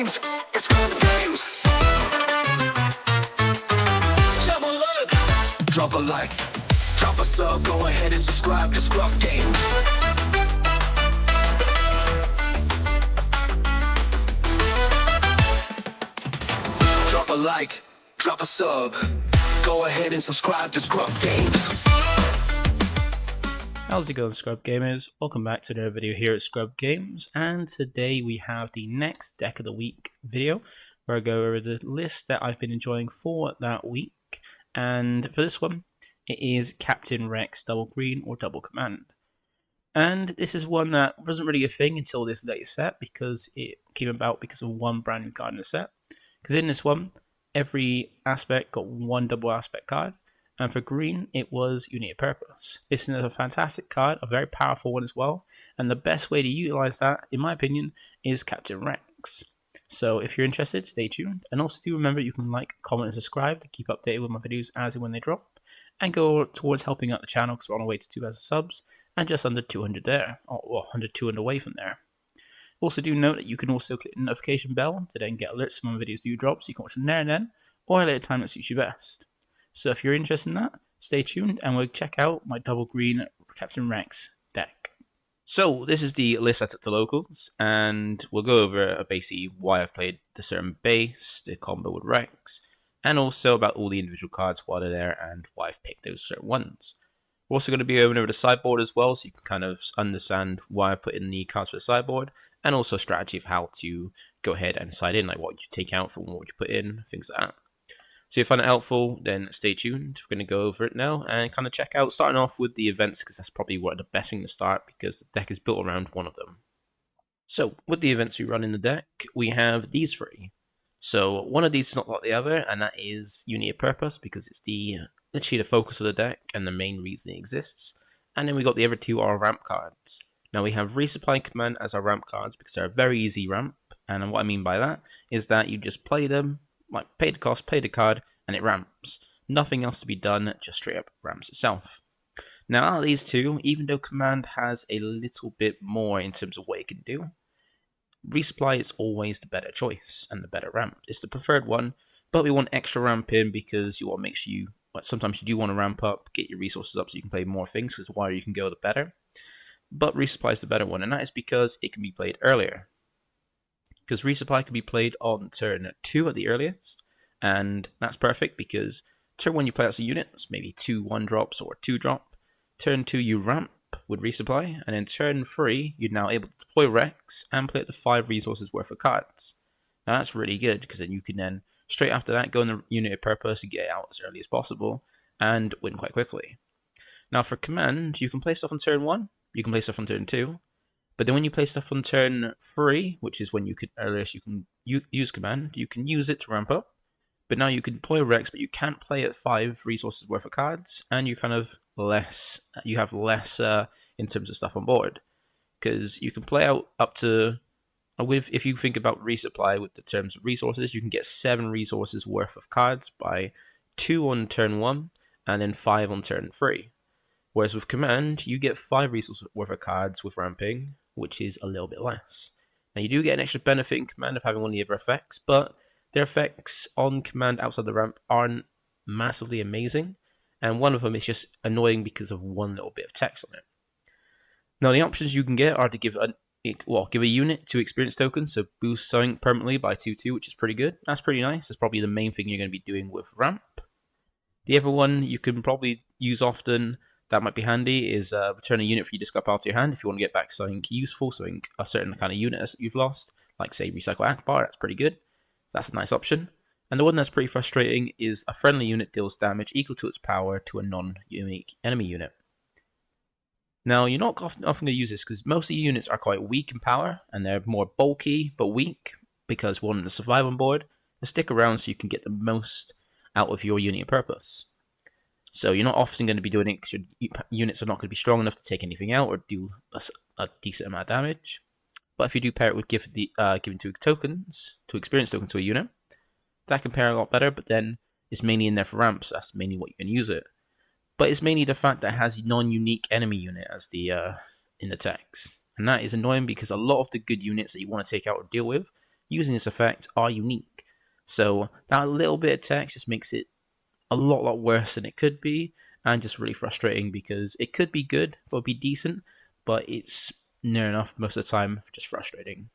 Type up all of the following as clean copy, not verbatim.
games. It's ScrubGames. Double up. Drop a like, drop a sub, go ahead and subscribe to ScrubGames. Drop a like, drop a sub, go ahead and subscribe to ScrubGames. How's it going, Scrub Gamers? Welcome back to another video here at ScrubGames, and today we have the next deck of the week video where I go over the list that I've been enjoying for that week. And for this one, it is Captain Rex Double Green or Double Command. And this is one that wasn't really a thing until this latest set because it came about because of one brand new card in the set. Because in this one, every aspect got one double aspect card. And for green, it was Unity of Purpose. This is a fantastic card, a very powerful one as well. And the best way to utilize that, in my opinion, is Captain Rex. So if you're interested, stay tuned. And also do remember you can like, comment, and subscribe to keep updated with my videos as and when they drop. And go towards helping out the channel because we're on our way to 2,000 subs. And just under 200 there. Or well, 100, 200 away from there. Also do note that you can also click the notification bell to then get alerts when my videos do drop. So you can watch them there and then. Or at a time that suits you best. So if you're interested in that, stay tuned and we'll check out my double green Captain Rex deck. So this is the list I took to locals, and we'll go over basically why I've played the certain base, the combo with Rex, and also about all the individual cards, why they're there, and why I've picked those certain ones. We're also going to be going over the sideboard as well, so you can kind of understand why I put in the cards for the sideboard, and also a strategy of how to go ahead and side in, like what you take out from what you put in, things like that. So if you find it helpful, then stay tuned. We're going to go over it now and kind of check out, starting off with the events, because that's probably one of the best things to start, because the deck is built around one of them. So with the events we run in the deck, we have these three. So one of these is not like the other, and that is Unity of Purpose, because it's literally the focus of the deck and the main reason it exists. And then we got the other two are ramp cards. Now we have Resupply and Command as our ramp cards, because they're a very easy ramp. And what I mean by that is that you just play them, like pay the cost, play the card, and it ramps. Nothing else to be done, just straight up ramps itself. Now out of these two, even though Command has a little bit more in terms of what it can do, Resupply is always the better choice and the better ramp. It's the preferred one, but we want extra ramp in because you want to make sure sometimes you do want to ramp up, get your resources up so you can play more things, because the wider you can go, the better. But Resupply is the better one, and that is because it can be played earlier. Because Resupply can be played on turn 2 at the earliest, and that's perfect because turn 1 you play out some units, maybe 2 1-drops or 2-drop. Turn 2 you ramp with Resupply, and then turn 3 you're now able to deploy Rex and play up to 5 resources worth of cards. Now that's really good because then you can then straight after that go in the Unity of Purpose and get it out as early as possible and win quite quickly. Now for Command, you can play stuff on turn 1, you can play stuff on turn 2. But then when you play stuff on turn 3, which is when you can earliest you can use Command, you can use it to ramp up. But now you can deploy Rex, but you can't play at 5 resources worth of cards, and you have less in terms of stuff on board, because you can play out up to if you think about Resupply with the terms of resources, you can get 7 resources worth of cards by 2 on turn 1 and then 5 on turn 3. Whereas with Command, you get 5 resources worth of cards with ramping, which is a little bit less. Now you do get an extra benefit in Command of having one of the other effects, but their effects on Command outside the ramp aren't massively amazing, and one of them is just annoying because of one little bit of text on it. Now the options you can get are to give a unit 2 experience tokens, so boost something permanently by 2/2, which is pretty good. That's pretty nice. That's probably the main thing you're going to be doing with ramp. The other one you can probably use often, that might be handy, is return a unit for you to discard out of your hand if you want to get back something useful, something a certain kind of unit that you've lost, like say Recycle Akbar. That's pretty good. That's a nice option. And the one that's pretty frustrating is a friendly unit deals damage equal to its power to a non-unique enemy unit. Now you're not often going to use this because most of the units are quite weak in power, and they're more bulky but weak because we want them to survive on board and stick around so you can get the most out of your Unity of Purpose. So you're not often going to be doing it because your units are not going to be strong enough to take anything out or do a decent amount of damage. But if you do pair it with giving 2 tokens, 2 experience tokens to a unit, that can pair a lot better, but then it's mainly in there for ramps, that's mainly what you can use it. But it's mainly the fact that it has non-unique enemy unit as the in the text. And that is annoying because a lot of the good units that you want to take out or deal with using this effect are unique. So that little bit of text just makes it a lot worse than it could be, and just really frustrating because it could be good, it would be decent, but it's near enough most of the time just frustrating.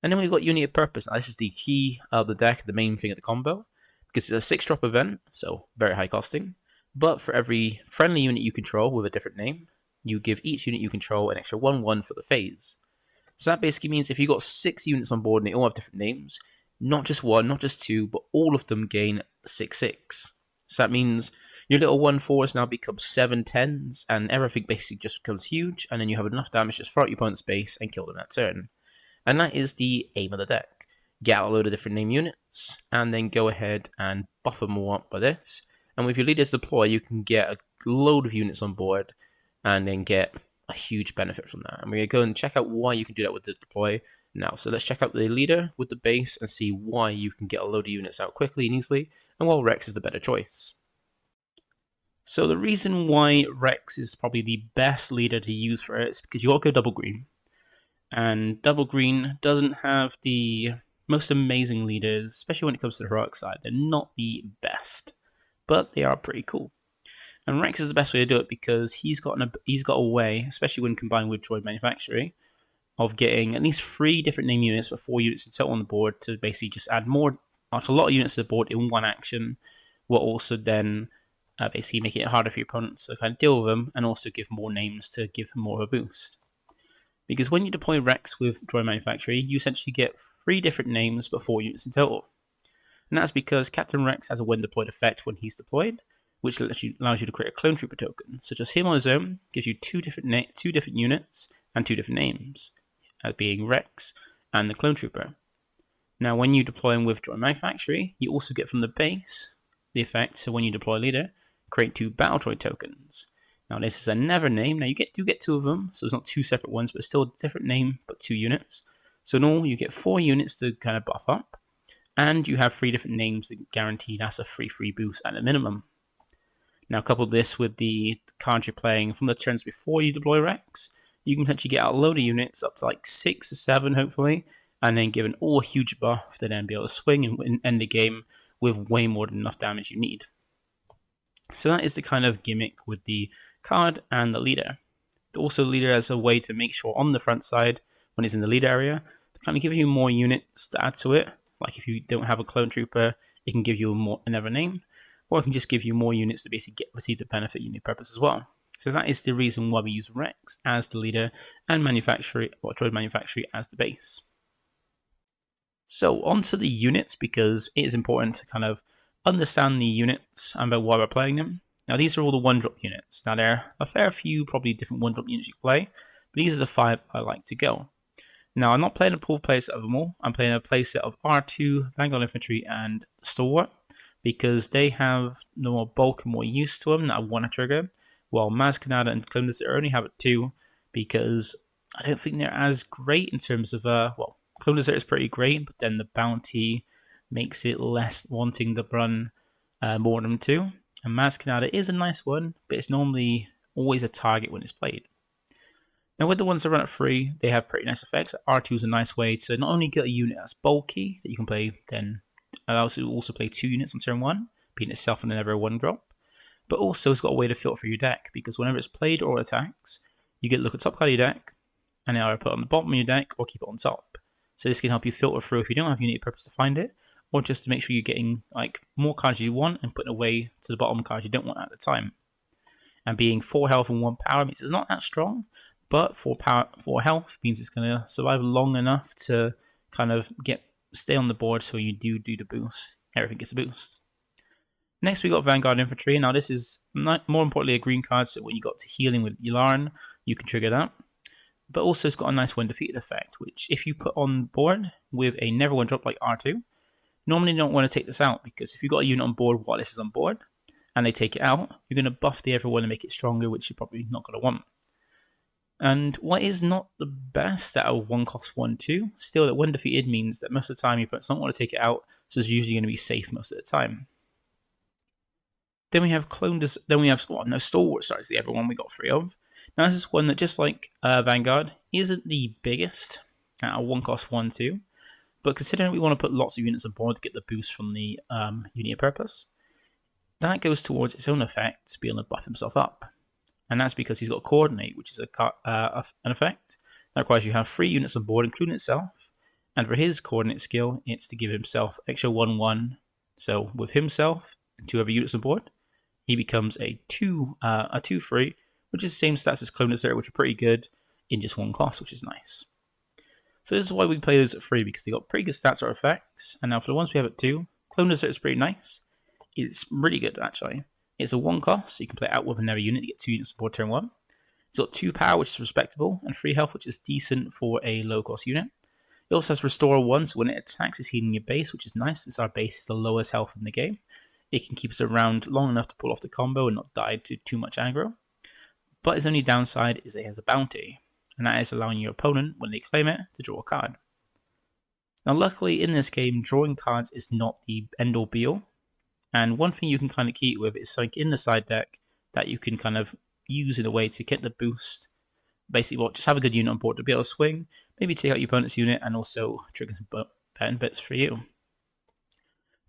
And then we've got Unity of Purpose. Now, this is the key of the deck, the main thing of the combo, because it's a 6-drop event, so very high costing. But for every friendly unit you control with a different name, you give each unit you control an extra 1/1 for the phase. So that basically means if you've got 6 units on board and they all have different names, not just 1, not just 2, but all of them gain 6/6. So that means your little 1/4s now become 7/10s, and everything basically just becomes huge, and then you have enough damage to just throw out your opponent's base and kill them that turn. And that is the aim of the deck. Get out a load of different name units, and then go ahead and buff them all up by this. And with your leaders deploy, you can get a load of units on board, and then get a huge benefit from that. And we're going to go and check out why you can do that with the deploy now. So let's check out the leader with the base and see why you can get a load of units out quickly and easily, and why Rex is the better choice. So the reason why Rex is probably the best leader to use for it is because you all go double green. And double green doesn't have the most amazing leaders, especially when it comes to the heroic side. They're not the best, but they are pretty cool. And Rex is the best way to do it because he's got a way, especially when combined with Droid Manufactory, of getting at least 3 different name units, but 4 units in total on the board to basically just add more, like a lot of units to the board in one action, will also then basically make it harder for your opponents to kind of deal with them, and also give more names to give them more of a boost. Because when you deploy Rex with Droid Manufactory, you essentially get 3 different names but 4 units in total. And that's because Captain Rex has a when deployed effect when he's deployed, which allows you to create a clone trooper token. So just him on his own gives you 2 different units and 2 different names, being Rex and the clone trooper. Now when you deploy him with Droid Manufactory, you also get from the base the effect, so when you deploy leader, create 2 battle droid tokens. Now this is a never name. Now you do get 2 of them, so it's not 2 separate ones, but still a different name, but 2 units. So in all, you get 4 units to kind of buff up, and you have 3 different names that guarantee that's a free boost at a minimum. Now couple this with the cards you're playing from the turns before you deploy Rex, you can potentially get out a load of units up to like 6 or 7 hopefully, and then give an all huge buff to then be able to swing and end the game with way more than enough damage you need. So that is the kind of gimmick with the card and the leader. Also, the leader has a way to make sure on the front side, when it's in the lead area, to kind of give you more units to add to it. Like if you don't have a clone trooper, it can give you another name, or it can just give you more units to basically receive the benefit you need purpose as well. So that is the reason why we use Rex as the leader and Droid Manufactory as the base. So onto the units, because it is important to kind of understand the units and about why we're playing them. Now these are all the 1-drop units. Now there are a fair few probably different 1-drop units you can play, but these are the 5 I like to go. Now I'm not playing a pool playset of them all, I'm playing a playset of R2, Vanguard Infantry and Stalwart, because they have the more bulk and more use to them that I want to trigger, while Maz Kanata and Clone Deserter only have it 2, because I don't think they're as great in terms of, well, Clone Deserter is pretty great, but then the bounty makes it less wanting to run more than 2. And Maz Kanata is a nice one, but it's normally always a target when it's played. Now with the ones that run at 3, they have pretty nice effects. R2 is a nice way to not only get a unit that's bulky, that you can play, then allows you to also play 2 units on turn 1, being itself and never a 1-drop. But also it's got a way to filter your deck, because whenever it's played or attacks, you get to look at top card of your deck, and either put it on the bottom of your deck or keep it on top. So this can help you filter through if you don't have Unity purpose to find it, or just to make sure you're getting like more cards you want and putting away to the bottom cards you don't want at the time. And being 4 health and 1 power means it's not that strong, but 4 health means it's going to survive long enough to kind of stay on the board, so you do the boost. Everything gets a boost. Next we got Vanguard Infantry. Now this is more importantly a green card, so when you got to healing with Yularen, you can trigger that. But also it's got a nice when defeated effect, which if you put on board with a never 1-drop like R2, normally you don't want to take this out, because if you've got a unit on board while this is on board, and they take it out, you're going to buff the everyone and make it stronger, which you're probably not going to want. And what is not the best out of 1-cost 1/2, still that when defeated means that most of the time your opponents don't want to take it out, so it's usually going to be safe most of the time. Then we have Stalwart starts the other one we got 3 of. Now this is one that, just like Vanguard, isn't the biggest out of 1-cost 1/2, But considering we want to put lots of units on board to get the boost from the unit of purpose, that goes towards its own effect to be able to buff himself up. And that's because he's got Coordinate, which is an effect that requires you to have 3 units on board, including itself. And for his Coordinate skill, it's to give himself extra 1/1. So with himself and 2 other units on board, he becomes a 2/3, which is the same stats as Clone Deserter, which are pretty good in just 1 cost, which is nice. So this is why we play those at 3, because they got pretty good stats or effects. And now for the ones we have at 2, Clone Deserter is pretty nice. It's really good, actually. It's a 1 cost, so you can play it out with another unit to get 2 units on board turn 1. It's got 2 power, which is respectable, and 3 health, which is decent for a low cost unit. It also has Restore 1, so when it attacks, it's healing your base, which is nice since our base is the lowest health in the game. It can keep us around long enough to pull off the combo and not die to too much aggro. But its only downside is it has a bounty, and that is allowing your opponent, when they claim it, to draw a card. Now luckily in this game, drawing cards is not the end all be all, and one thing you can kind of keep with is something in the side deck that you can kind of use in a way to get the boost. Basically, just have a good unit on board to be able to swing, maybe take out your opponent's unit, and also trigger some pattern bits for you.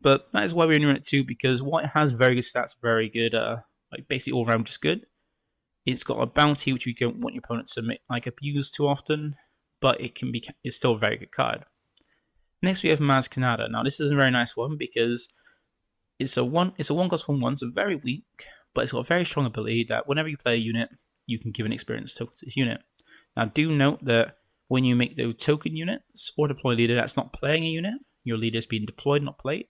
But that is why we're in unit 2, because white has very good stats, very good, like basically all around just good. It's got a bounty which you don't want your opponent to abuse too often, but it's still a very good card. Next we have Maz Kanata. Now this is a very nice one because it's a 1 cost 1/1, so very weak, but it's got a very strong ability that whenever you play a unit, you can give an experience token to this unit. Now do note that when you make those token units or deploy a leader that's not playing a unit, your leader is being deployed, not played,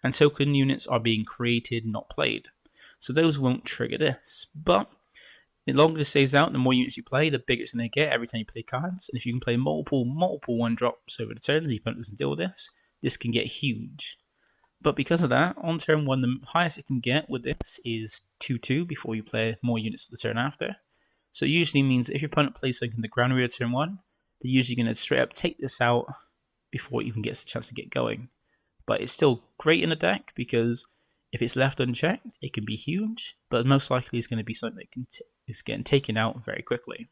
and token units are being created, not played. So those won't trigger this, but the longer this stays out, the more units you play, the bigger it's going to get every time you play cards. And if you can play multiple 1-drops over the turns, your opponent doesn't deal with this can get huge. But because of that, on turn 1, the highest it can get with this is 2/2 before you play more units the turn after. So it usually means if your opponent plays something in the ground area turn 1, they're usually going to straight up take this out before it even gets a chance to get going. But it's still great in a deck because if it's left unchecked, it can be huge, but most likely it's going to be something that is getting taken out very quickly.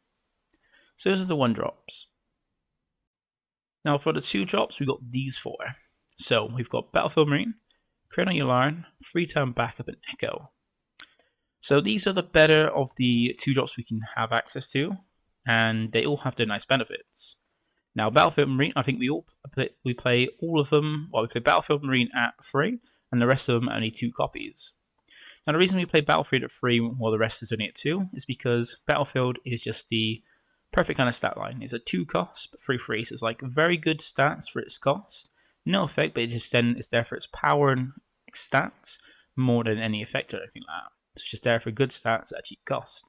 So those are the 1-drops. Now for the 2-drops, we've got these 4. So we've got Battlefield Marine, Colonel Yularen, Freetown Backup, and Echo. So these are the better of the 2-drops we can have access to, and they all have their nice benefits. Now Battlefield Marine, I think we play all of them. Well, we play Battlefield Marine at 3, and the rest of them are only 2 copies. Now the reason we play Battlefield at 3 while the rest is only at 2 is because Battlefield is just the perfect kind of stat line. It's a 2 cost, but 3/3, so it's like very good stats for its cost. No effect, but it's there for its power and stats more than any effect or anything like that. It's just there for good stats at a cheap cost.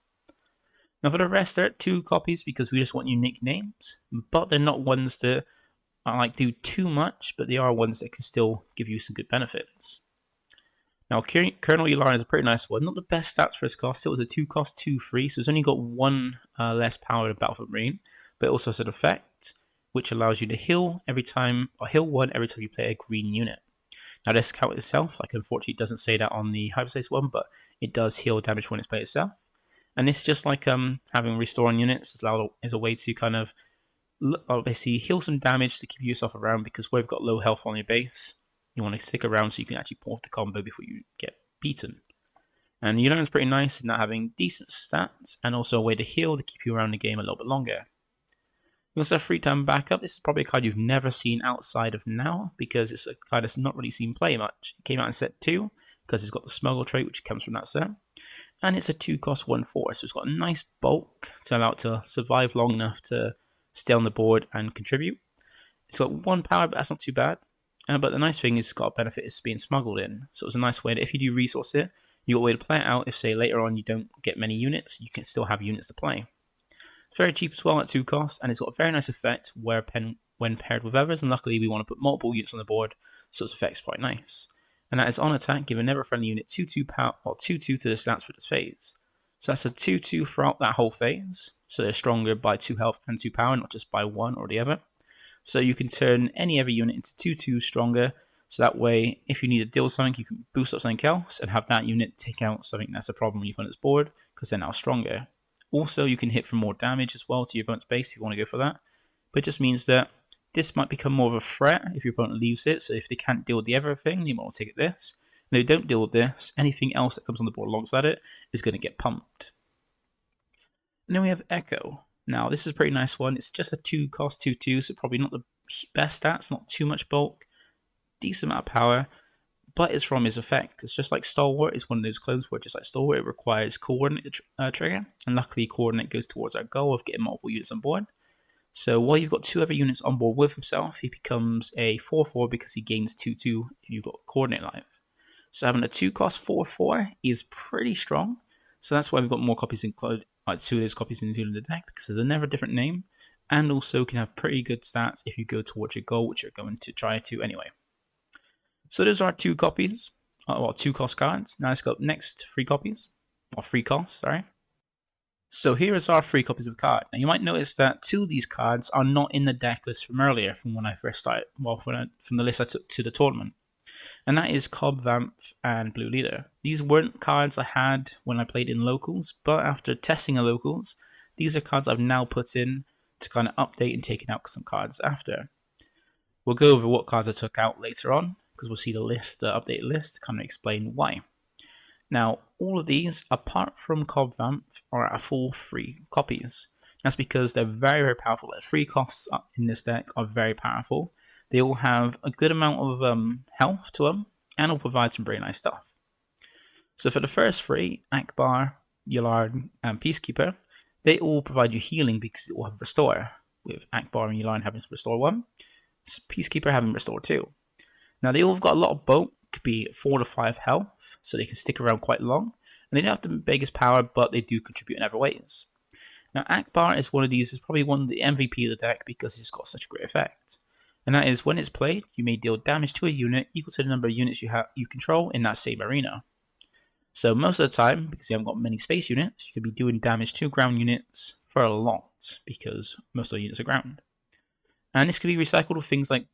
Now for the rest, they're at 2 copies because we just want unique names, but they're not ones that do too much, but they are ones that can still give you some good benefits. Now Colonel Yularen is a pretty nice one, not the best stats for its cost. It was a 2 cost 2/3, so it's only got 1 less power than Battlefield Marine, but it also has an effect which allows you to heal 1 every time you play a green unit. Now this count itself, unfortunately it doesn't say that on the Hyperspace one, but it does heal damage when it's played itself. And this is just like having Restore on units is a way to kind of basically heal some damage to keep yourself around, because where you've got low health on your base, you want to stick around so you can actually pull off the combo before you get beaten. And Yularen's pretty nice in not having decent stats and also a way to heal to keep you around the game a little bit longer. You also have Freetown Backup. This is probably a card you've never seen outside of now because it's a card that's not really seen play much. It came out in set 2 because it's got the Smuggle trait which comes from that set. And it's a 2 cost 1/4, so it's got a nice bulk to allow it to survive long enough to stay on the board and contribute. It's got 1 power, but that's not too bad. But the nice thing is it's got a benefit is being smuggled in. So it's a nice way that if you do resource it, you've got a way to play it out. If say later on you don't get many units, you can still have units to play. It's very cheap as well at 2 costs, and it's got a very nice effect when paired with others, and luckily we want to put multiple units on the board, so its effect's quite nice. And that is on attack, give a never friendly unit 2/2 power or 2/2 to the stats for this phase. So that's a 2/2 throughout that whole phase, so they're stronger by 2 health and 2 power, not just by 1 or the other. So you can turn any other unit into 2/2 stronger, so that way if you need to deal something, you can boost up something else and have that unit take out something that's a problem when your opponent's board, because they're now stronger. Also, you can hit for more damage as well to your opponent's base if you want to go for that, but it just means that this might become more of a threat if your opponent leaves it. So if they can't deal with the everything, you might want to take this. And if they don't deal with this, anything else that comes on the board alongside it is going to get pumped. And then we have Echo. Now this is a pretty nice one. It's just a 2-cost 2/2, so probably not the best stats, not too much bulk, decent amount of power, but it's from his effect. Because just like Stalwart is one of those clones where just like Stalwart, it requires coordinate trigger, and luckily coordinate goes towards our goal of getting multiple units on board. So while you've got 2 other units on board with himself, he becomes a 4/4 because he gains 2/2 if you've got coordinate life. So having a 2-cost 4/4 is pretty strong. So that's why we've got more copies included, like 2 of those copies included in the deck, because there's a never different name, and also can have pretty good stats if you go towards your goal, which you're going to try to anyway. So those are 2 copies, well, 2-cost cards. Now let's go up next 3 copies, or 3 costs, sorry. So here is our 3 copies of the card. Now you might notice that 2 of these cards are not in the deck list from earlier, from when I first started, well, from the list I took to the tournament. And that is Cobb Vamp and Blue Leader. These weren't cards I had when I played in locals, but after testing the locals, these are cards I've now put in to kind of update and taken out some cards after. We'll go over what cards I took out later on, because we'll see the list, the updated list, to kind of explain why. Now, all of these, apart from Cobb Vamp, are a full 3 copies. That's because they're very, very powerful. The 3 costs in this deck are very powerful. They all have a good amount of health to them, and will provide some very nice stuff. So for the first 3, Akbar, Yularen, and Peacekeeper, they all provide you healing because it will have Restore, with Akbar and Yularen having Restore 1, Peacekeeper having Restore 2. Now they all have got a lot of bulk, could be 4 to 5 health, so they can stick around quite long, and they don't have the biggest power, but they do contribute in other ways. Now Akbar is one of these, is probably one of the MVP of the deck because it's got such a great effect. And that is, when it's played, you may deal damage to a unit equal to the number of units you control in that same arena. So most of the time, because you haven't got many space units, you could be doing damage to ground units for a lot, because most of the units are ground. And this could be recycled with things like,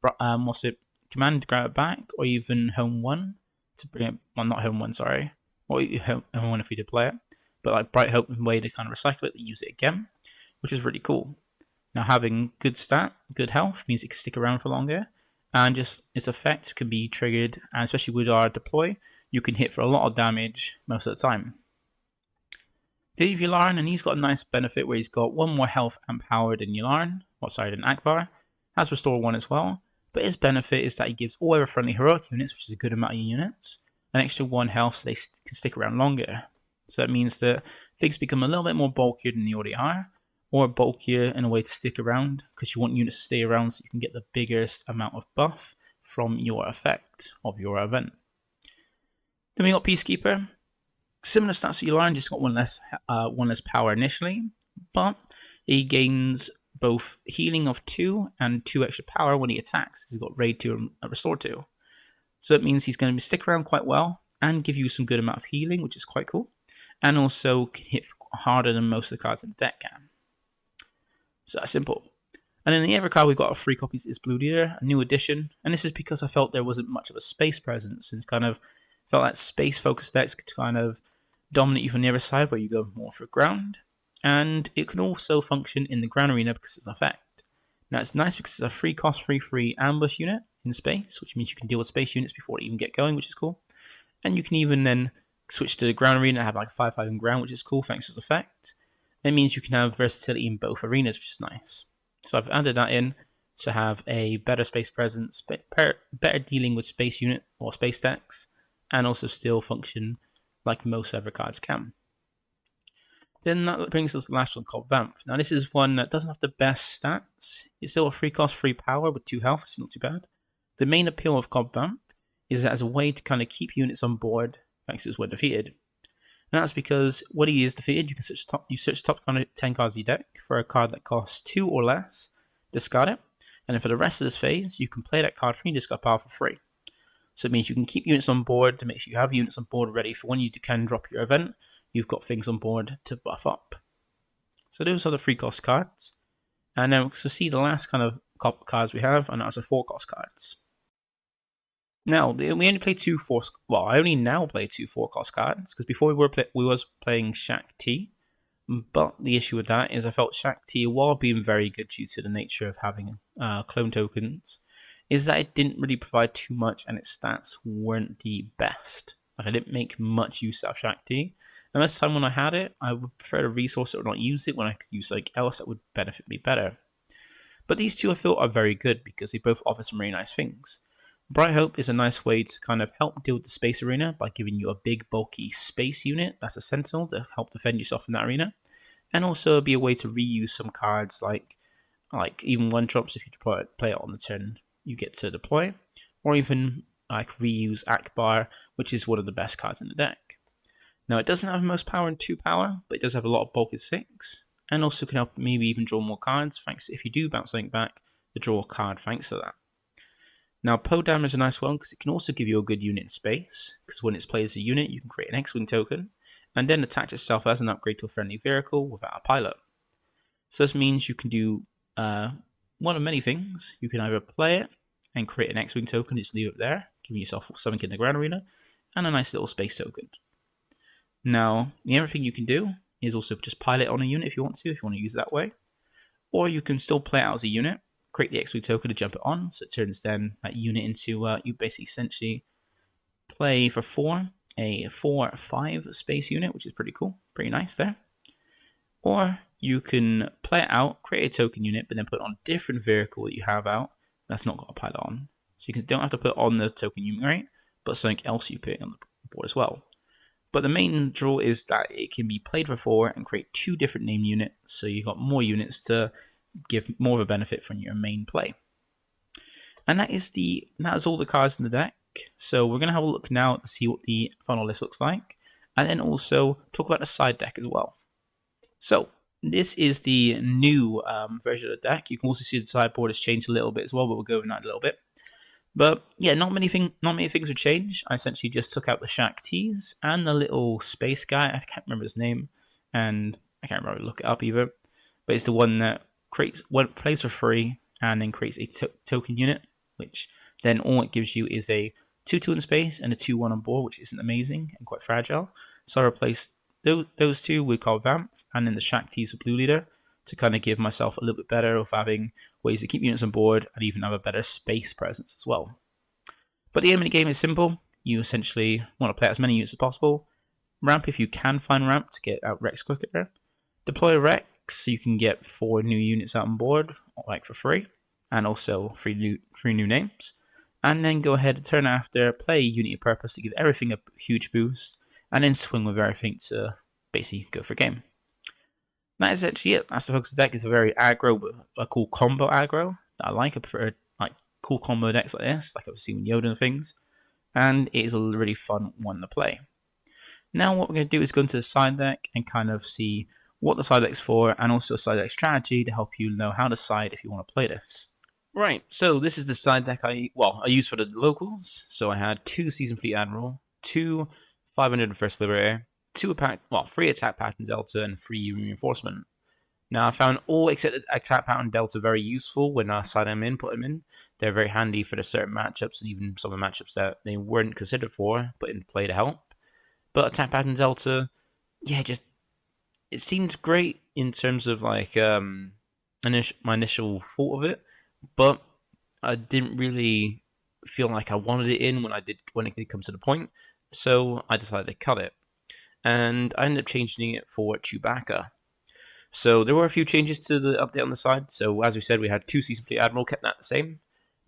Command to grab it back, or even Home 1 to bring it, well, not Home 1, sorry, or Home 1 if you did play it, but like Bright Hope way to kind of recycle it and use it again, which is really cool. Now having good good health means it can stick around for longer, and just its effect can be triggered, and especially with our deploy, you can hit for a lot of damage most of the time. Dave Yularen, and he's got a nice benefit where he's got 1 more health and power than than Akbar, has Restore 1 as well, but his benefit is that he gives all other friendly heroic units, which is a good amount of units, an extra 1 health so they can stick around longer. So that means that things become a little bit more bulkier than they already are, or bulkier in a way to stick around, because you want units to stay around so you can get the biggest amount of buff from your effect of your event. Then we got Peacekeeper. Similar stats to Yularen, just got one less power initially, but he gains both healing of 2 and 2 extra power when he attacks. He's got Raid 2 and Restore 2. So it means he's going to stick around quite well and give you some good amount of healing, which is quite cool, and also can hit harder than most of the cards in the deck can. So that's simple. And then the other card we've got 3 copies is Blue Leader, a new addition, and this is because I felt there wasn't much of a space presence, and kind of felt that space focused decks could kind of dominate you from the other side where you go more for ground, and it can also function in the ground arena because it's an effect. Now it's nice because it's a 3-cost 3/3 ambush unit in space, which means you can deal with space units before they even get going, which is cool. And you can even then switch to the ground arena and have like 5/5 in ground, which is cool thanks to its effect. It means you can have versatility in both arenas, which is nice. So I've added that in to have a better space presence, better dealing with space unit or space decks, and also still function like most other cards can. Then that brings us to the last one called Vamp. Now this is one that doesn't have the best stats. It's still a 3-cost 3 power with 2 health, which is not too bad. The main appeal of Cobb Vamp is that as a way to kind of keep units on board thanks to its when defeated. And that's because when he is defeated, you can search the top 10 cards of your deck for a card that costs 2 or less, discard it, and then for the rest of this phase, you can play that card free and discard power for free. So it means you can keep units on board to make sure you have units on board ready for when you can drop your event, you've got things on board to buff up. So those are the 3-cost cards. And now to see the last kind of cards we have, and that's the 4-cost cards. Now, we only play I only now play 2 4-cost cards, because before we was playing Shaq T, But the issue with that is I felt Shakti, while being very good due to the nature of having clone tokens, is that it didn't really provide too much and its stats weren't the best. Like I didn't make much use out of Shakti. And most of the time when I had it, I would prefer to resource it or not use it when I could use something else that would benefit me better. But these two I feel are very good because they both offer some really nice things. Bright Hope is a nice way to kind of help deal with the space arena by giving you a big bulky space unit that's a sentinel to help defend yourself in that arena, and also be a way to reuse some cards like even one drops if you play it on the turn you get to deploy, or even like reuse Akbar, which is one of the best cards in the deck. Now it doesn't have the most power in 2 power, but it does have a lot of bulk at 6, and also can help maybe even draw more cards thanks to, if you do bounce something back, to draw a card thanks to that. Now Podam is a nice one because it can also give you a good unit in space, because when it's played as a unit you can create an X-Wing token, and then attach itself as an upgrade to a friendly vehicle without a pilot. So this means you can do one of many things. You can either play it and create an X-Wing token, just leave it there, giving yourself something in the ground arena, and a nice little space token. Now, the other thing you can do is also just pilot on a unit if you want to use it that way. Or you can still play it out as a unit, create the X-Wing token to jump it on, so it turns then that unit into, you basically essentially play for 4, a 4/5 space unit, which is pretty cool, pretty nice there. Or you can play it out, create a token unit, but then put it on a different vehicle that you have out that's not got a pilot on. So you don't have to put on the token unit, right? But something else you put on the board as well. But the main draw is that it can be played for 4 and create 2 different name units, so you've got more units to give more of a benefit from your main play. And that is all the cards in the deck. So we're going to have a look now to see what the final list looks like, and then also talk about the side deck as well. So this is the new version of the deck. You can also see the sideboard has changed a little bit as well, but we'll go over that a little bit. But yeah, not many things have changed. I essentially just took out the Shaktis and the little space guy. I can't remember his name, and I can't remember to look it up either. But it's the one that plays for free and then creates a token unit, which then all it gives you is a 2/2 in space and a 2/1 on board, which isn't amazing and quite fragile. So I replaced those two with Carl Vamp and then the Shaktis with Blue Leader to kind of give myself a little bit better of having ways to keep units on board and even have a better space presence as well. But the aim of the game is simple. You essentially want to play as many units as possible. Ramp if you can find ramp to get out Rex quicker. Deploy Rex so you can get 4 new units out on board, like for free, and also 3 new names. And then go ahead and turn after, play Unity of Purpose to give everything a huge boost, and then swing with everything to basically go for game. That is actually it. That's the focus of the deck. It's a very aggro, but a cool combo aggro that I like. I prefer like cool combo decks like this, like I've seen with Yoda and things. And it is a really fun one to play. Now what we're going to do is go into the side deck and kind of see what the side deck's for, and also a side deck strategy to help you know how to decide if you want to play this. Right, so this is the side deck I used for the locals. So I had 2 Season Fleet Admiral, 2 501st Liberator, 3 Attack Pattern Delta, and 3 Reinforcement. Now I found all except Attack Pattern Delta very useful when I put them in. They're very handy for the certain matchups, and even some of the matchups that they weren't considered for, but in play to help. But Attack Pattern Delta, yeah, it seemed great in terms of like my initial thought of it, but I didn't really feel like I wanted it in when it did come to the point, so I decided to cut it, and I ended up changing it for Chewbacca. So there were a few changes to the update on the side. So as we said, we had 2 Season Fleet Admiral, kept that the same,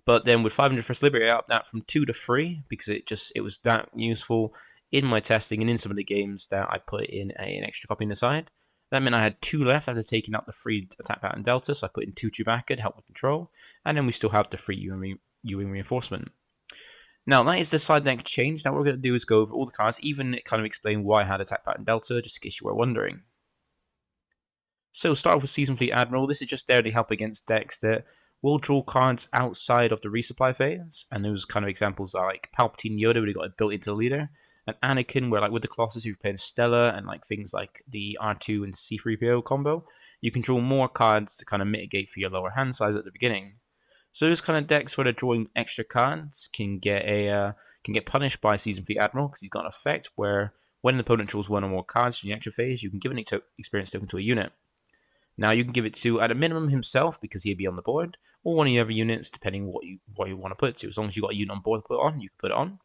but then with 501st Liberator, I upped that from 2 to 3 because it was that useful in my testing and in some of the games that I put in an extra copy on the side. That meant I had 2 left after taking out the 3 Attack Pattern Delta, so I put in 2 Chewbacca to help with control, and then we still have the 3 U-Wing Reinforcement. Now that is the side deck change. Now what we're going to do is go over all the cards, even kind of explain why I had Attack Pattern Delta, just in case you were wondering. So start off with Season Fleet Admiral. This is just there to help against decks that will draw cards outside of the resupply phase, and those kind of examples are like Palpatine Yoda, where he got it built into the leader, and Anakin, where like with the Colossus, if you're playing Stella, and like things like the R2 and C-3PO combo, you can draw more cards to kind of mitigate for your lower hand size at the beginning. So those kind of decks where they're drawing extra cards can get punished by Season Fleet Admiral because he's got an effect where when an opponent draws one or more cards in the action phase, you can give an experience token to a unit. Now you can give it to, at a minimum, himself, because he'd be on the board, or one of your other units, depending what you want to put it to. As long as you've got a unit on board to put it on, you can put it on.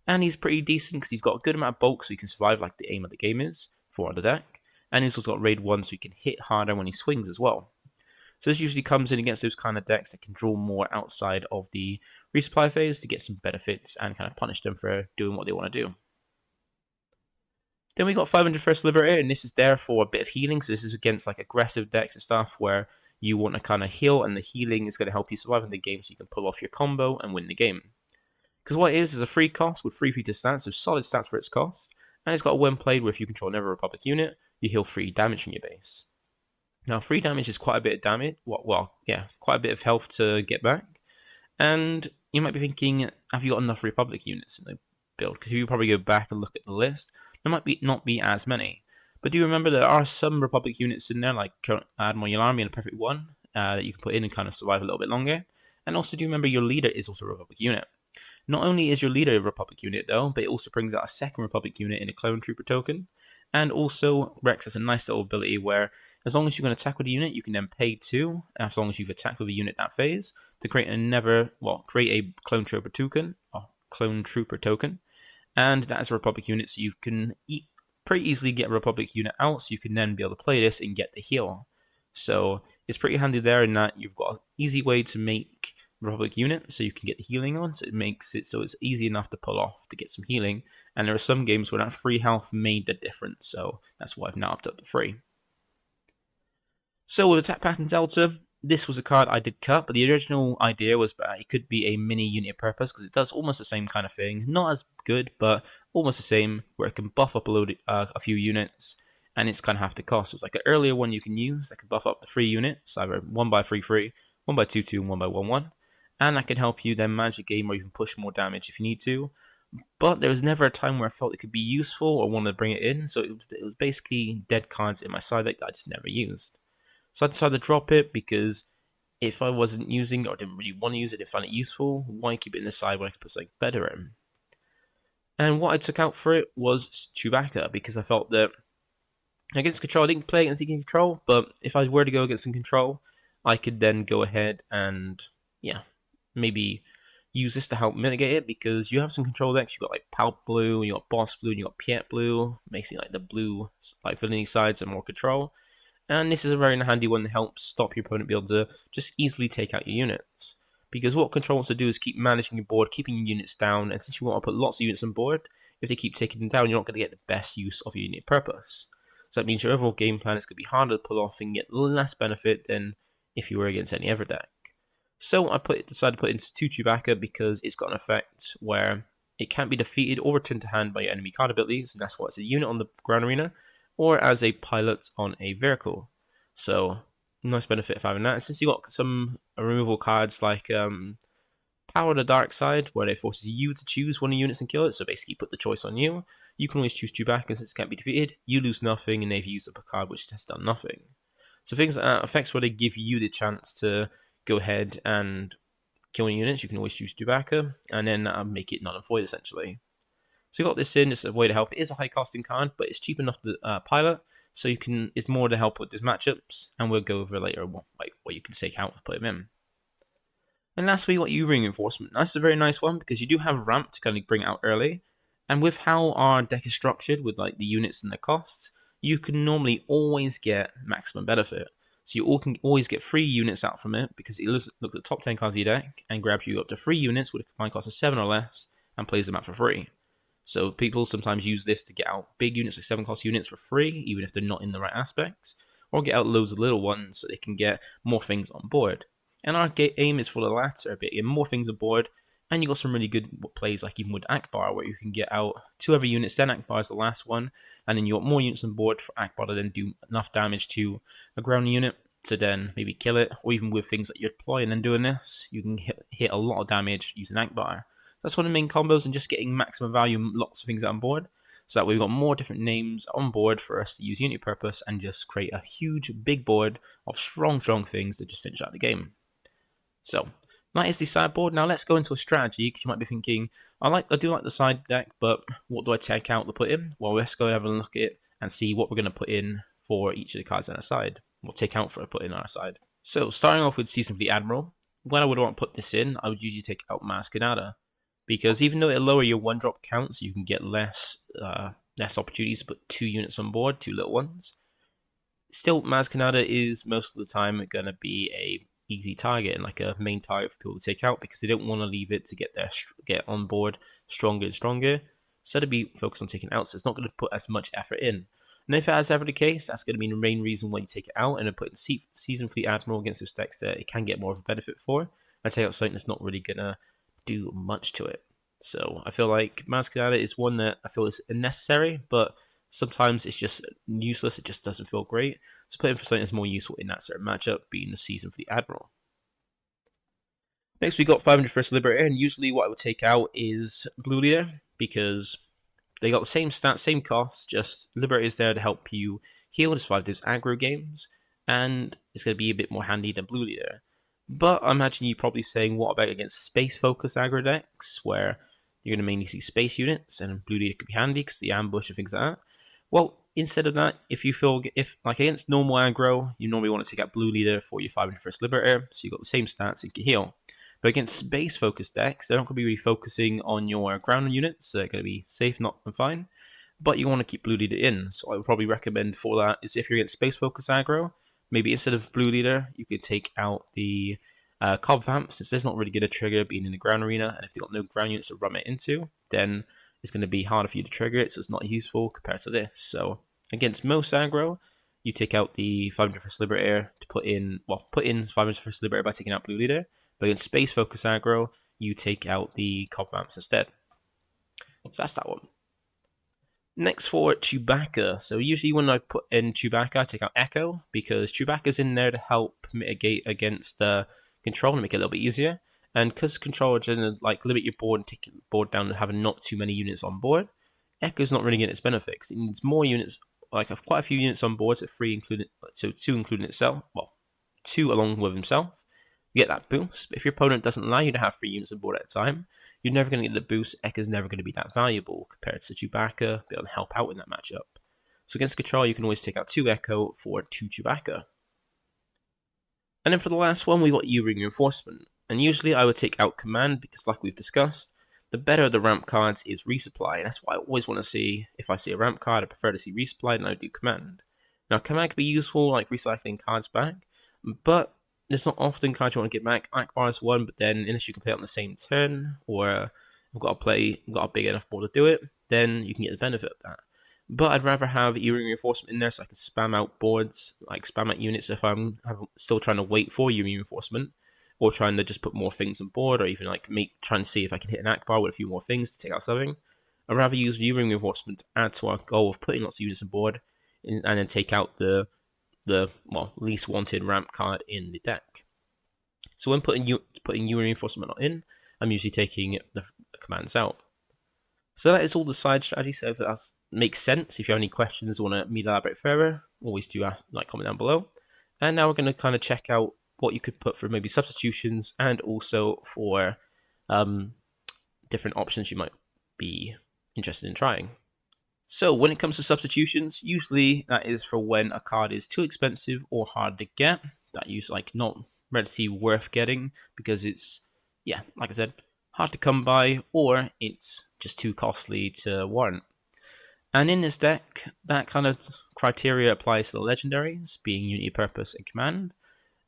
And he's pretty decent because he's got a good amount of bulk, so he can survive like the aim of the game is for the deck. And he's also got raid 1, so he can hit harder when he swings as well. So this usually comes in against those kind of decks that can draw more outside of the resupply phase to get some benefits and kind of punish them for doing what they want to do. Then we got 500 First Liberator, and this is there for a bit of healing. So this is against like aggressive decks and stuff where you want to kind of heal, and the healing is going to help you survive in the game so you can pull off your combo and win the game. Because what it is a free cost with free feature stats, so solid stats for its cost, and it's got a when played where if you control another Republic unit, you heal 3 damage from your base. Now 3 damage is quite a bit of damage, quite a bit of health to get back, and you might be thinking, have you got enough Republic units in the build? Because if you probably go back and look at the list, there might not be as many. But do you remember there are some Republic units in there, like Admiral Yulami and a Perfect One, that you can put in and kind of survive a little bit longer. And also do you remember your leader is also a Republic unit. Not only is your leader a Republic unit though, but it also brings out a second Republic unit in a Clone Trooper token. And also Rex has a nice little ability where as long as you can attack with a unit, you can then pay 2, as long as you've attacked with a unit that phase, to create a Clone Trooper token. And that is a Republic unit, so you can pretty easily get a Republic unit out, so you can then be able to play this and get the heal. So it's pretty handy there in that you've got an easy way to make Republic unit so you can get the healing on, so it makes it so it's easy enough to pull off to get some healing. And there are some games where that free health made the difference, so that's why I've now upped up to 3. So with Attack Pattern Delta, this was a card I did cut, but the original idea was that it could be a mini unit of purpose because it does almost the same kind of thing. Not as good, but almost the same, where it can buff up a few units, and it's kind of half the cost. So it's like an earlier one you can use that can buff up the 3 units, either 1x3/3, 1x2/2, and 1x1/1, and that can help you then manage the game or even push more damage if you need to. But there was never a time where I felt it could be useful or wanted to bring it in, so it was basically dead cards in my side deck that I just never used. So I decided to drop it because if I wasn't using it or didn't really want to use it, didn't find it useful, why keep it in the side when I could put something better in? And what I took out for it was Chewbacca, because I felt that against control, I didn't play against control, but if I were to go against some control, I could then go ahead and, maybe use this to help mitigate it, because you have some control decks. You've got like Palp Blue, you got Boss Blue, and you got Piet Blue, making like the blue like villainy sides and more control. And this is a very handy one to help stop your opponent be able to just easily take out your units. Because what control wants to do is keep managing your board, keeping your units down, and since you want to put lots of units on board, if they keep taking them down, you're not going to get the best use of your unit purpose. So that means your overall game plan is going to be harder to pull off and get less benefit than if you were against any other deck. So I decided to put it into 2 Chewbacca because it's got an effect where it can't be defeated or returned to hand by your enemy card abilities, and that's why it's a unit on the ground arena, or as a pilot on a vehicle. So, nice benefit of having that. And since you got some removal cards like Power of the Dark Side, where it forces you to choose one of the units and kill it, so basically put the choice on you, you can always choose Chewbacca since it can't be defeated, you lose nothing, and they've used up a card which has done nothing. So things like that, effects where they give you the chance to go ahead and kill units, you can always choose Chewbacca, and then make it null and void essentially. So you got this in, it's a way to help. It is a high costing card, but it's cheap enough to pilot, so it's more to help with these matchups, and we'll go over later what you can take out to put them in. And lastly, we got U-Ring Reinforcement. That's a very nice one because you do have ramp to kind of bring it out early, and with how our deck is structured with like the units and the costs, you can normally always get maximum benefit. So you can always get 3 units out from it because it looks at the top 10 cards of your deck and grabs you up to 3 units with a combined cost of 7 or less and plays them out for free. So people sometimes use this to get out big units, like 7-cost units for free, even if they're not in the right aspects, or get out loads of little ones so they can get more things on board. And our aim is for the latter, but get more things on board, and you got some really good plays, like even with Akbar, where you can get out 2 other units, then Akbar is the last one, and then you got more units on board for Akbar to then do enough damage to a ground unit to then maybe kill it, or even with things that you deploy and then doing this, you can hit a lot of damage using Akbar. That's one of the main combos, and just getting maximum value, lots of things on board. So that we've got more different names on board for us to use unit purpose and just create a huge, big board of strong things to just finish out the game. So, That is the sideboard. Now let's go into a strategy, because you might be thinking, I do like the side deck, but what do I take out to put in? Well, let's go and have a look at it and see what we're going to put in for each of the cards on our side. We'll take out for a put in on our side. So starting off with Season for the Admiral, when I would want to put this in, I would usually take out Masquerada, because even though it'll lower your 1-drop count, so you can get less opportunities to put 2 units on board, 2 little ones, still Masquerada is most of the time going to be a easy target and like a main target for people to take out, because they don't want to leave it to get on board stronger and stronger. So to be focused on taking out, so it's not going to put as much effort in. And if that's ever the case, that's going to be the main reason why you take it out, and then put in Season for the Admiral against those decks that it can get more of a benefit for, and take out something that's not really going to do much to it. So I feel like Masquerada is one that I feel is unnecessary, but sometimes it's just useless, it just doesn't feel great. So put in for something that's more useful in that certain matchup, being the Season for the Admiral. Next we got 500 First Liberator, and usually what I would take out is Blue Leader, because they got the same stats, same costs, just Liberator is there to help you heal and survive those aggro games, and it's going to be a bit more handy than Blue Leader. But I imagine you probably saying, what about against space-focused aggro decks, where you're going to mainly see space units, and Blue Leader could be handy because the ambush and things like that. Well, instead of that, if like against normal aggro, you normally want to take out Blue Leader for your 500 First Liberator, so you've got the same stats and you can heal. But against space-focused decks, they're not going to be really focusing on your ground units, so they're going to be safe, not and fine. But you want to keep Blue Leader in, so I would probably recommend for that is if you're against space-focused aggro, maybe instead of Blue Leader, you could take out the Cob Vamp, since there's not really going to trigger being in the ground arena, and if they've got no ground units to run it into, then it's going to be harder for you to trigger it, so it's not useful compared to this. So against most aggro, you take out the 500 First Liberator to put in 500 First Liberator by taking out Blue Leader, but against space focus aggro, you take out the Cob Vamps instead. So that's that one. Next for Chewbacca. So usually when I put in Chewbacca, I take out Echo, because Chewbacca's in there to help mitigate against control and make it a little bit easier. And because control is going to like limit your board and take your board down to having not too many units on board, Echo's not really getting its benefits. It needs more units, like quite a few units on board, so 2 including itself, well, 2 along with himself. You get that boost, but if your opponent doesn't allow you to have 3 units on board at a time, you're never going to get the boost. Echo's never going to be that valuable compared to Chewbacca, be able to help out in that matchup. So against control, you can always take out 2 Echo for 2 Chewbacca. And then for the last one, we got U-Ring Reinforcement. And usually I would take out Command, because like we've discussed, the better the ramp cards is Resupply. And that's why I always want to see, if I see a ramp card, I prefer to see Resupply than I do Command. Now Command can be useful, like recycling cards back, but there's not often cards you want to get back. Akbar is one, but then unless you can play it on the same turn, or you've got a big enough board to do it, then you can get the benefit of that. But I'd rather have U-Ring Reinforcement in there so I can spam out boards, like spam out units if I'm still trying to wait for U-Ring Reinforcement, or trying to just put more things on board, or even like trying to see if I can hit an Akbar with a few more things to take out something. I'd rather use U-Ring Reinforcement to add to our goal of putting lots of units on board, and then take out the least wanted ramp card in the deck. So when putting U-Ring Reinforcement in, I'm usually taking the commands out. So that is all the side strategy. So if that makes sense, if you have any questions or want me to elaborate further, always do comment down below. And now we're going to kind of check out what you could put for maybe substitutions, and also for different options you might be interested in trying. So when it comes to substitutions, usually that is for when a card is too expensive or hard to get. That usually like not relatively worth getting, because it's, yeah, like I said, hard to come by, or it's just too costly to warrant. And in this deck, that kind of criteria applies to the legendaries, being Unity of Purpose and Command.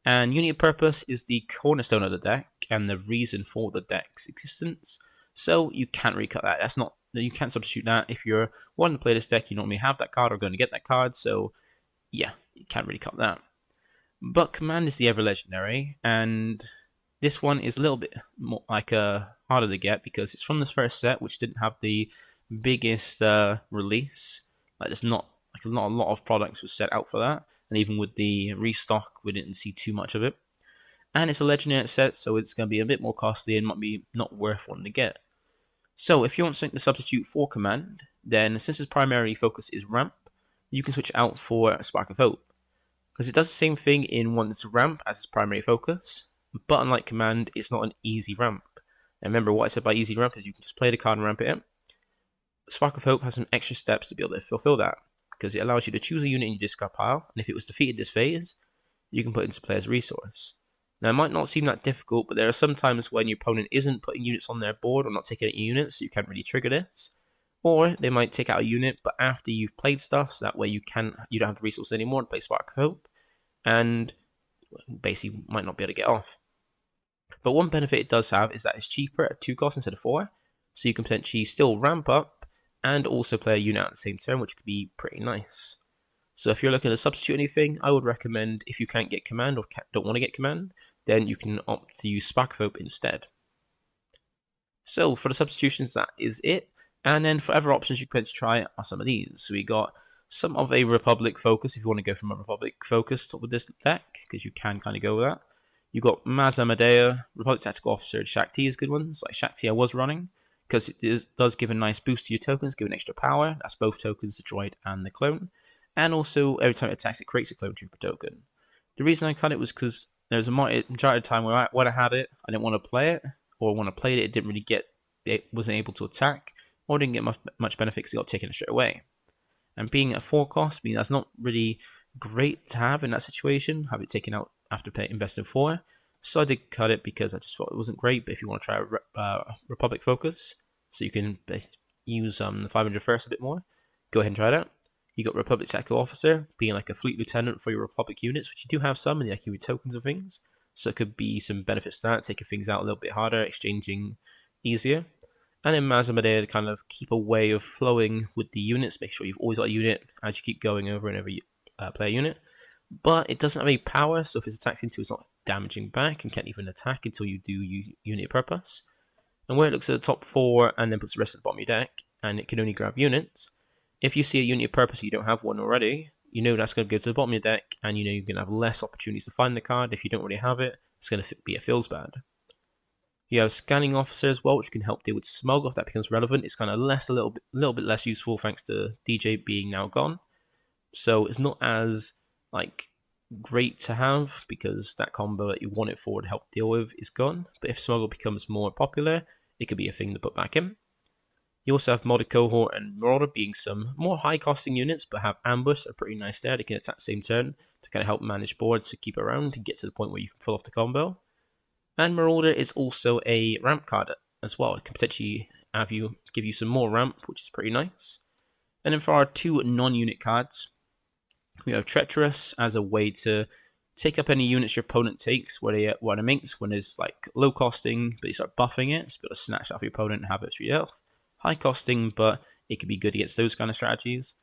And Unity of Purpose is the cornerstone of the deck and the reason for the deck's existence. So you can't really cut that. You can't substitute that. If you're wanting to play this deck, you normally have that card or going to get that card. So yeah, you can't really cut that. But Command is the ever legendary, and this one is a little bit more like harder to get, because it's from this first set, which didn't have the biggest release. Like there's not like a lot of products were set out for that, and even with the restock, we didn't see too much of it. And it's a legendary set, so it's going to be a bit more costly and might be not worth one to get. So if you want something to substitute for Command, then since its primary focus is ramp, you can switch out for Spark of Hope, because it does the same thing in one that's ramp as its primary focus, but unlike command, it's not an easy ramp. And remember, what I said by easy ramp is you can just play the card and ramp it in. Spark of Hope has some extra steps to be able to fulfill that, because it allows you to choose a unit in your discard pile, and if it was defeated this phase, you can put it into play as a resource. Now, it might not seem that difficult, but there are some times when your opponent isn't putting units on their board or not taking out units, so you can't really trigger this. Or they might take out a unit, but after you've played stuff, so that way you don't have the resource anymore to play Spark of Hope, and basically might not be able to get off. But one benefit it does have is that it's cheaper at 2 costs instead of 4, so you can potentially still ramp up and also play a unit at the same turn, which could be pretty nice. So if you're looking to substitute anything, I would recommend, if you can't get command or don't want to get command, then you can opt to use Spark of Hope instead. So for the substitutions, that is it. And then for other options you can try are some of these. So we got some of a Republic focus, if you want to go from a Republic focus with this deck, because you can kind of go with that. You got Maz Amadea, Republic Tactical Officer, Shakti is good ones. Like Shakti I was running, because it does give a nice boost to your tokens, give an extra power. That's both tokens, the droid and the clone. And also, every time it attacks, it creates a clone trooper token. The reason I cut it was because there was a majority of time where when I had it, I didn't want to play it, or when I played it, it didn't really it wasn't able to attack, or didn't get much benefit because it got taken straight away. And being at 4 cost, means that's not really great to have in that situation, have it taken out after investing 4. So I did cut it because I just thought it wasn't great. But if you want to try a Republic focus, so you can use the 500 first a bit more, go ahead and try it out. You got Republic Tactical Officer, being like a fleet lieutenant for your Republic units, which you do have some in the IQ tokens and things. So it could be some benefits to that, taking things out a little bit harder, exchanging easier. And then Maz Amadea to kind of keep a way of flowing with the units, make sure you've always got a unit as you keep going over and over you play a unit. But it doesn't have any power, so if it's attacks into, it's not damaging back and can't even attack until you do unit purpose. And where it looks at the top 4 and then puts the rest at the bottom of your deck, and it can only grab units. If you see a unit of purpose, you don't have one already, you know that's going to go to the bottom of your deck, and you know you're going to have less opportunities to find the card. If you don't already have it, it's going to be a feels bad. You have Scanning Officer as well, which can help deal with smuggle if that becomes relevant. It's kind of a little bit less useful thanks to DJ being now gone. So it's not as great to have because that combo that you want it for to help deal with is gone. But if smuggle becomes more popular, it could be a thing to put back in. You also have Modded Cohort and Marauder being some more high-costing units, but have Ambush, are pretty nice there. They can attack the same turn to kind of help manage boards to keep around and get to the point where you can pull off the combo. And Marauder is also a ramp card as well. It can potentially give you some more ramp, which is pretty nice. And then for our 2 non-unit cards, we have Treacherous as a way to take up any units your opponent takes, when there's low costing, but you start buffing it, so be able to snatch it off your opponent and have it for your health. High costing, but it can be good against those kind of strategies.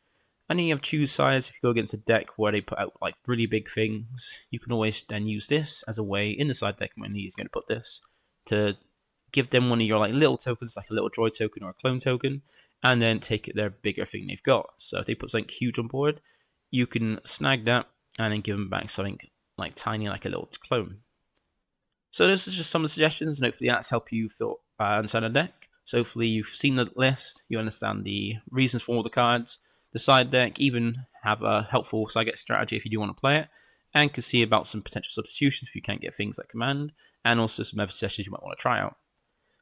And then you have Choose Size. If you go against a deck where they put out really big things, you can always then use this as a way in the side deck when he's going to put this to give them one of your little tokens, like a little droid token or a clone token, and then take their bigger thing they've got. So if they put something huge on board, you can snag that and then give them back something tiny, like a little clone. So this is just some of the suggestions, and hopefully that's helped you understand the deck. So hopefully you've seen the list, you understand the reasons for all the cards, the side deck, even have a helpful side deck strategy if you do want to play it, and can see about some potential substitutions if you can't get things like command, and also some other suggestions you might want to try out.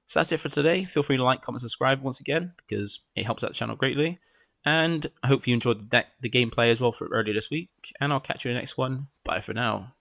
So that's it for today. Feel free to like, comment, subscribe once again, because it helps out the channel greatly. And I hope you enjoyed the gameplay as well for earlier this week, and I'll catch you in the next one. Bye for now.